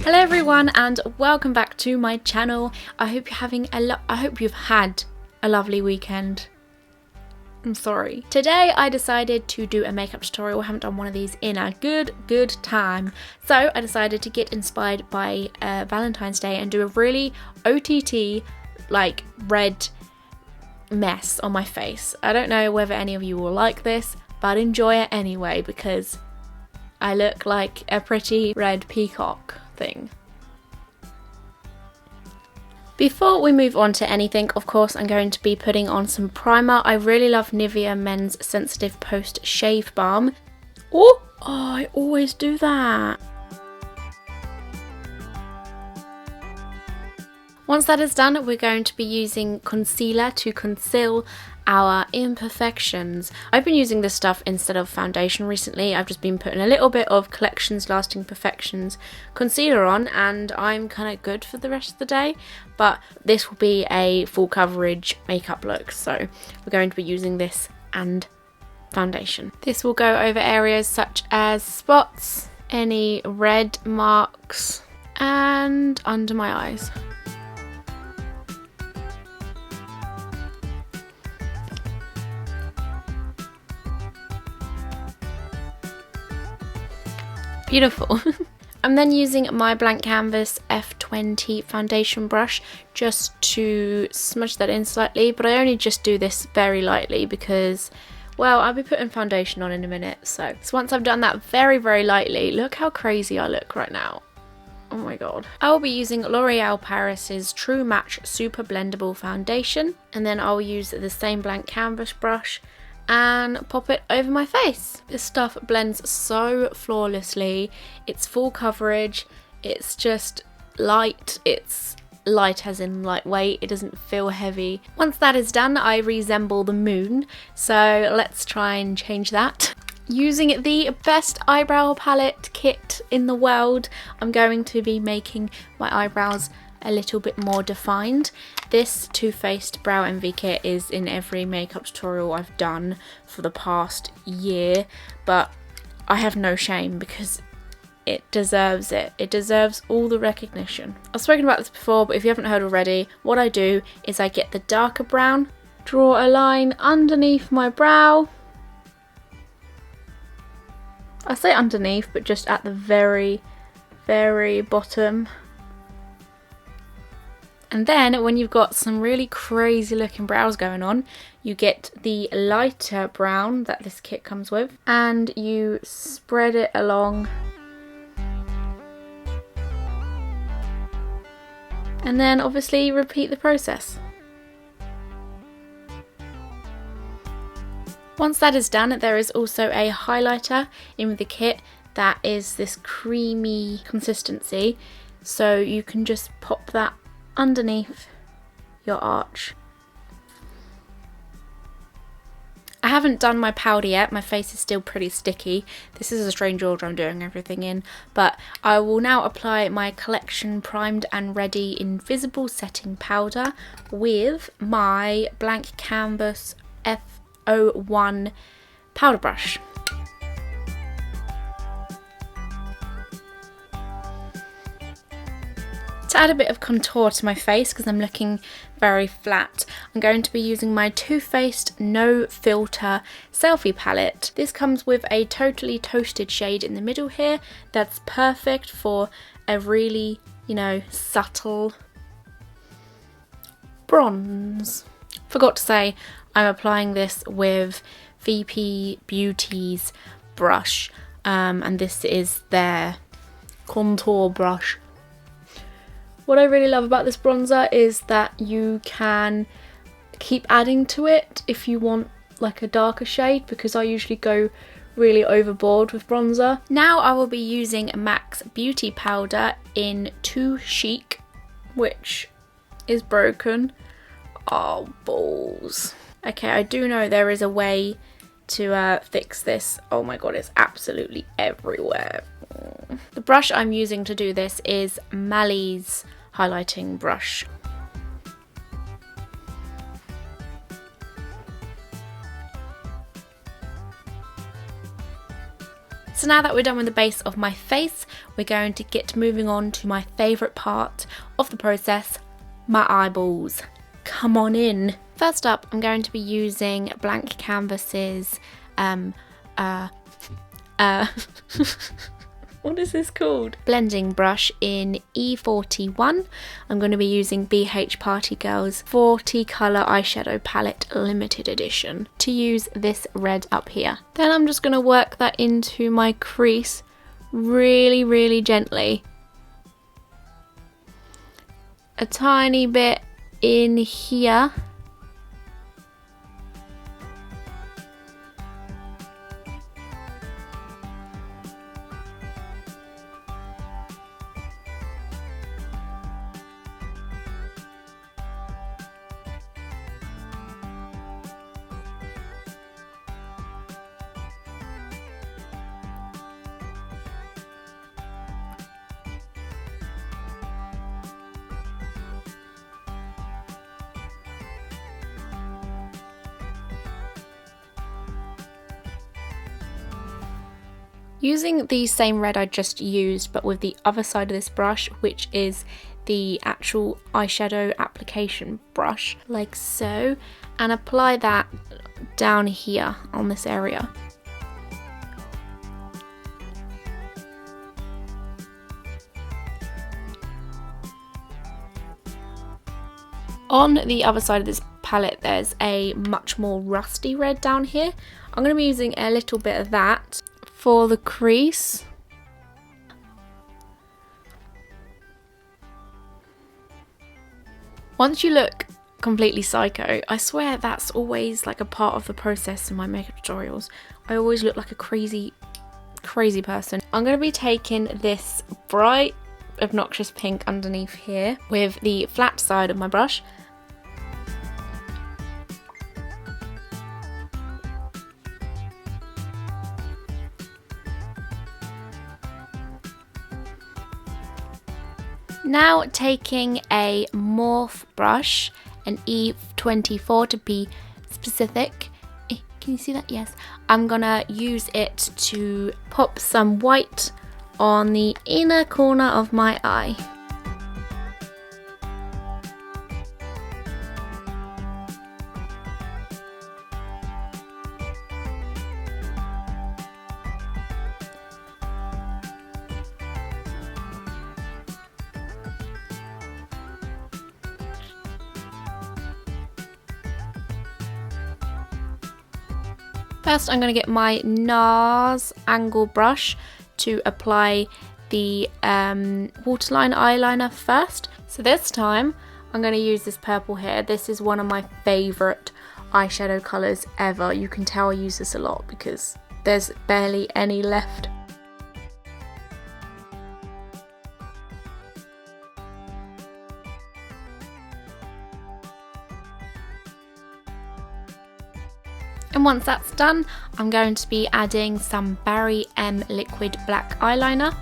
Hello everyone and welcome back to my channel. I hope you've had a lovely weekend. I'm sorry. Today I decided to do a makeup tutorial. I haven't done one of these in a good time. So I decided to get inspired by Valentine's Day and do a really OTT like red mess on my face. I don't know whether any of you will like this, but enjoy it anyway because I look like a pretty red peacock thing. Before we move on to anything, of course, I'm going to be putting on some primer. I really love Nivea Men's Sensitive Post Shave Balm. Oh, I always do that. Once that is done, we're going to be using concealer to conceal our imperfections. I've been using this stuff instead of foundation recently. I've just been putting a little bit of Collections Lasting Perfections concealer on and I'm kind of good for the rest of the day, but this will be a full coverage makeup look, so we're going to be using this and foundation. This will go over areas such as spots, any red marks and under my eyes. Beautiful. I'm then using my blank canvas F20 foundation brush just to smudge that in slightly, but I only just do this very lightly because, well, I'll be putting foundation on in a minute. So once I've done that very lightly, look how crazy I look right now. Oh my god. I will be using L'Oreal Paris's True Match Super Blendable Foundation, and then I'll use the same blank canvas brush and pop it over my face. This stuff blends so flawlessly. It's full coverage, it's just light, it's light as in lightweight, it doesn't feel heavy. Once that is done, I resemble the moon, so let's try and change that. Using the best eyebrow palette kit in the world, I'm going to be making my eyebrows a little bit more defined. This Too Faced Brow Envy kit is in every makeup tutorial I've done for the past year, but I have no shame because it deserves it. It deserves all the recognition. I've spoken about this before, but if you haven't heard already, what I do is I get the darker brown, draw a line underneath my brow. I say underneath, but just at the very bottom. And then when you've got some really crazy looking brows going on, you get the lighter brown that this kit comes with and you spread it along. And then obviously repeat the process. Once that is done, there is also a highlighter in with the kit that is this creamy consistency. So you can just pop that underneath your arch. I haven't done my powder yet, my face is still pretty sticky. This is a strange order I'm doing everything in, but I will now apply my Collection Primed and Ready Invisible Setting Powder with my blank canvas F01 powder brush. To add a bit of contour to my face because I'm looking very flat, I'm going to be using my Too Faced No Filter Selfie Palette. This comes with a totally toasted shade in the middle here that's perfect for a really, you know, subtle bronze. Forgot to say, I'm applying this with VP Beauty's brush, and this is their contour brush. What I really love about this bronzer is that you can keep adding to it if you want like a darker shade, because I usually go really overboard with bronzer. Now I will be using MAC's Beauty Powder in Too Chic, which is broken. Oh, balls. Okay, I do know there is a way to fix this. Oh my god, it's absolutely everywhere. The brush I'm using to do this is Mali's highlighting brush. So now that we're done with the base of my face, we're going to get moving on to my favourite part of the process, my eyeballs. Come on in. First up, I'm going to be using Blank Canvas's what is this called? Blending brush in E41. I'm going to be using BH Party Girl's 40 colour eyeshadow palette limited edition to use this red up here. Then I'm just going to work that into my crease really, really gently. A tiny bit in here. Using the same red I just used, but with the other side of this brush, which is the actual eyeshadow application brush, like so, and apply that down here on this area. On the other side of this palette, there's a much more rusty red down here. I'm going to be using a little bit of that for the crease. Once you look completely psycho, I swear that's always like a part of the process in my makeup tutorials. I always look like a crazy person. I'm going to be taking this bright obnoxious pink underneath here with the flat side of my brush. Now taking a morph brush, an E24 to be specific. Can you see that? Yes. I'm gonna use it to pop some white on the inner corner of my eye. First, I'm going to get my NARS angle brush to apply the waterline eyeliner first. So this time, I'm going to use this purple here. This is one of my favourite eyeshadow colours ever. You can tell I use this a lot because there's barely any left. And once that's done, I'm going to be adding some Barry M liquid black eyeliner.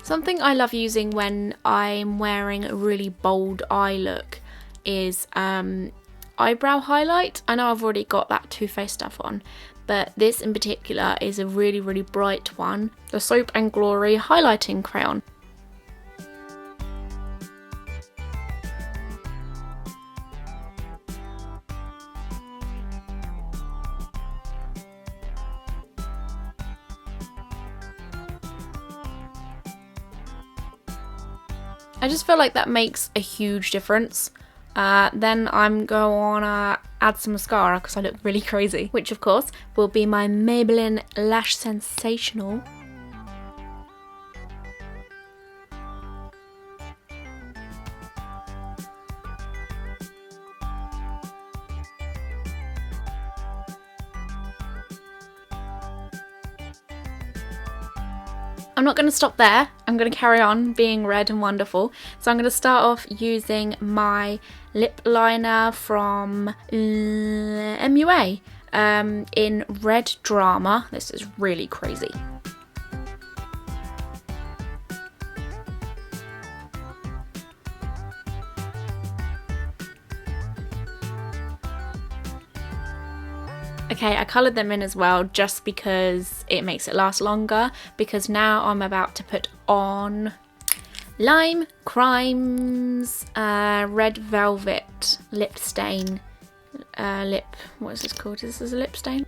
Something I love using when I'm wearing a really bold eye look is eyebrow highlight. I know I've already got that Too Faced stuff on, but this in particular is a really, really bright one. The Soap and Glory highlighting crayon. I just feel like that makes a huge difference. Then I'm gonna add some mascara because I look really crazy, which of course will be my Maybelline Lash Sensational. I'm not going to stop there. I'm going to carry on being red and wonderful. So I'm going to start off using my lip liner from MUA in Red Drama. This is really crazy. Okay, I coloured them in as well just because it makes it last longer, because now I'm about to put on Lime Crimes Red Velvet Lip Stain. What is this called? Is this a lip stain?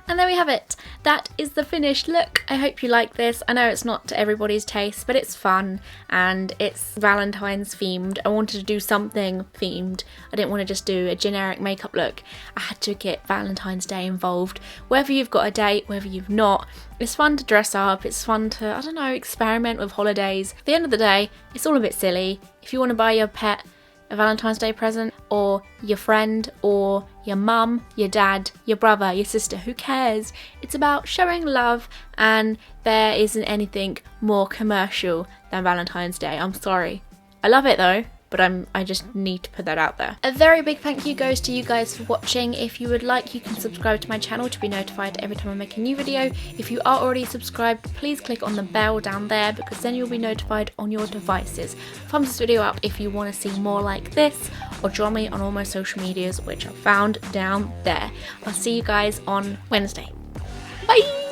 And there we have it. That is the finished look. I hope you like this. I know it's not to everybody's taste, but it's fun and it's Valentine's themed. I wanted to do something themed. I didn't want to just do a generic makeup look. I had to get Valentine's Day involved. Whether you've got a date, whether you've not, it's fun to dress up. It's fun to, I don't know, experiment with holidays. At the end of the day, it's all a bit silly. If you want to buy your pet a Valentine's Day present, or your friend, or your mum, your dad, your brother, your sister, who cares? It's about showing love, and there isn't anything more commercial than Valentine's Day. I'm sorry. I love it though, but I just need to put that out there. A very big thank you goes to you guys for watching. If you would like, you can subscribe to my channel to be notified every time I make a new video. If you are already subscribed, please click on the bell down there, because then you'll be notified on your devices. Thumbs this video up if you want to see more like this, or join me on all my social medias, which are found down there. I'll see you guys on Wednesday. Bye!